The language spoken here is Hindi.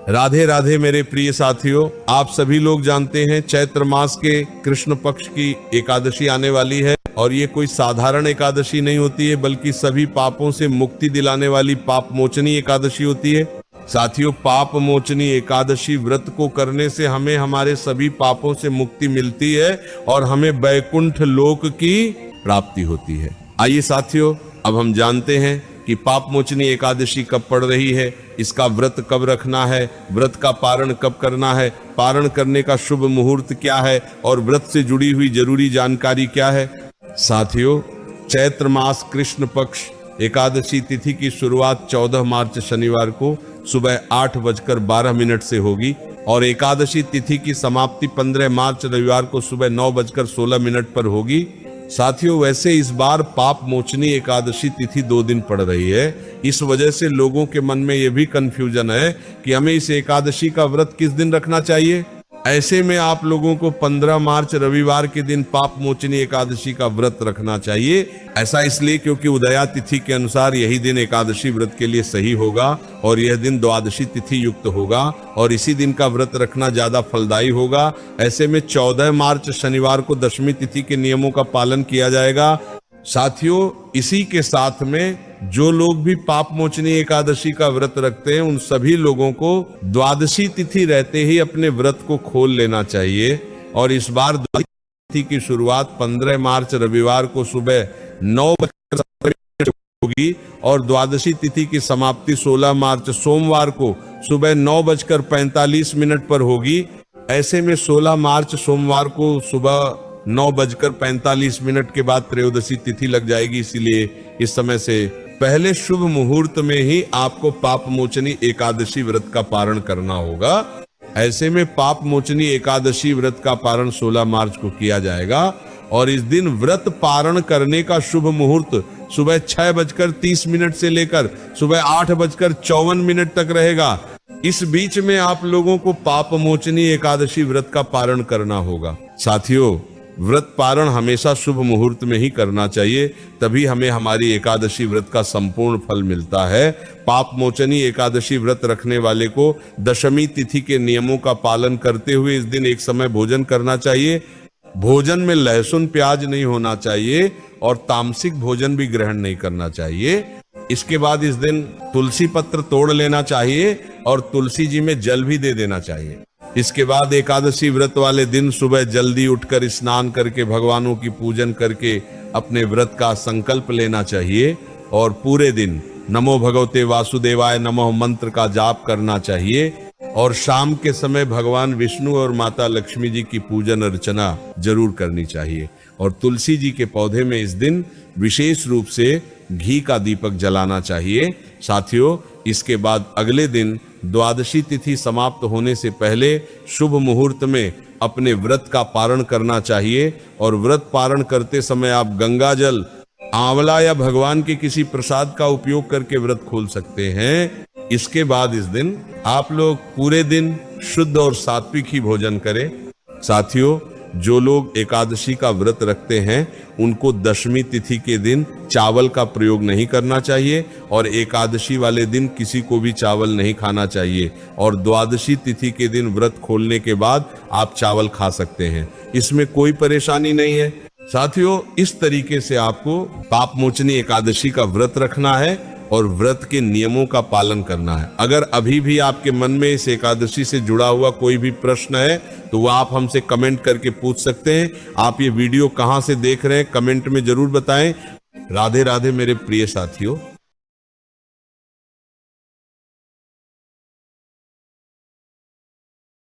राधे राधे मेरे प्रिय साथियों, आप सभी लोग जानते हैं चैत्र मास के कृष्ण पक्ष की एकादशी आने वाली है और ये कोई साधारण एकादशी नहीं होती है, बल्कि सभी पापों से मुक्ति दिलाने वाली पाप मोचनी एकादशी होती है। साथियों, पाप मोचनी एकादशी व्रत को करने से हमें हमारे सभी पापों से मुक्ति मिलती है और हमें वैकुंठ लोक की प्राप्ति होती है। आइए साथियों, अब हम जानते हैं कि पाप मोचनी एकादशी कब पड़ रही है, इसका व्रत कब रखना है, व्रत का पारण कब करना है, पारण करने का शुभ मुहूर्त क्या है और व्रत से जुड़ी हुई जरूरी जानकारी क्या है। साथियों, चैत्र मास कृष्ण पक्ष एकादशी तिथि की शुरुआत 14 मार्च शनिवार को सुबह 8:12 से होगी और एकादशी तिथि की समाप्ति 15 मार्च रविवार को सुबह 9:16 पर होगी। साथियों, वैसे इस बार पाप मोचनी एकादशी तिथि 2 दिन पड़ रही है। इस वजह से लोगों के मन में यह भी कंफ्यूजन है कि हमें इस एकादशी का व्रत किस दिन रखना चाहिए। ऐसे में आप लोगों को 15 मार्च रविवार के दिन पाप मोचनी एकादशी का व्रत रखना चाहिए। ऐसा इसलिए क्योंकि उदया तिथि के अनुसार यही दिन एकादशी व्रत के लिए सही होगा और यह दिन द्वादशी तिथि युक्त होगा और इसी दिन का व्रत रखना ज्यादा फलदायी होगा। ऐसे में 14 मार्च शनिवार को दशमी तिथि के नियमों का पालन किया जाएगा। साथियों, इसी के साथ में जो लोग भी पाप मोचनी एकादशी का व्रत रखते हैं, उन सभी लोगों को द्वादशी तिथि रहते ही अपने व्रत को खोल लेना चाहिए और इस बार द्वादशी तिथि की शुरुआत 15 मार्च रविवार को सुबह 9:17 होगी और द्वादशी तिथि की समाप्ति 16 मार्च सोमवार को सुबह 9:45 पर होगी। ऐसे में 16 मार्च सोमवार को सुबह 9:45 के बाद त्रयोदशी तिथि लग जाएगी, इसीलिए इस समय से पहले शुभ मुहूर्त में ही आपको पाप मोचनी एकादशी व्रत का पारण करना होगा। ऐसे में पाप मोचनी एकादशी व्रत का पारण 16 मार्च को किया जाएगा और इस दिन व्रत पारण करने का शुभ मुहूर्त सुबह 6:30 से लेकर सुबह 8:54 तक रहेगा। इस बीच में आप लोगों को पाप मोचनी एकादशी व्रत का पारण करना होगा। साथियों, व्रत पारण हमेशा शुभ मुहूर्त में ही करना चाहिए, तभी हमें हमारी एकादशी व्रत का संपूर्ण फल मिलता है। पाप मोचनी एकादशी व्रत रखने वाले को दशमी तिथि के नियमों का पालन करते हुए इस दिन एक समय भोजन करना चाहिए। भोजन में लहसुन प्याज नहीं होना चाहिए और तामसिक भोजन भी ग्रहण नहीं करना चाहिए। इसके बाद इस दिन तुलसी पत्र तोड़ लेना चाहिए और तुलसी जी में जल भी दे देना चाहिए। इसके बाद एकादशी व्रत वाले दिन सुबह जल्दी उठकर स्नान करके भगवानों की पूजन करके अपने व्रत का संकल्प लेना चाहिए और पूरे दिन नमो भगवते वासुदेवाय नमः मंत्र का जाप करना चाहिए और शाम के समय भगवान विष्णु और माता लक्ष्मी जी की पूजन अर्चना जरूर करनी चाहिए और तुलसी जी के पौधे में इस दिन विशेष रूप से घी का दीपक जलाना चाहिए। साथियों, इसके बाद अगले दिन द्वादशी तिथि समाप्त होने से पहले शुभ मुहूर्त में अपने व्रत का पारण करना चाहिए और व्रत पारण करते समय आप गंगा जल, आंवला या भगवान के किसी प्रसाद का उपयोग करके व्रत खोल सकते हैं। इसके बाद इस दिन आप लोग पूरे दिन शुद्ध और सात्विक ही भोजन करें। साथियों, जो लोग एकादशी का व्रत रखते हैं उनको दशमी तिथि के दिन चावल का प्रयोग नहीं करना चाहिए और एकादशी वाले दिन किसी को भी चावल नहीं खाना चाहिए और द्वादशी तिथि के दिन व्रत खोलने के बाद आप चावल खा सकते हैं, इसमें कोई परेशानी नहीं है। साथियों, इस तरीके से आपको पाप मोचनी एकादशी का व्रत रखना है और व्रत के नियमों का पालन करना है। अगर अभी भी आपके मन में इस एकादशी से जुड़ा हुआ कोई भी प्रश्न है तो वह आप हमसे कमेंट करके पूछ सकते हैं। आप ये वीडियो कहां से देख रहे हैं कमेंट में जरूर बताएं। राधे राधे मेरे प्रिय साथियों।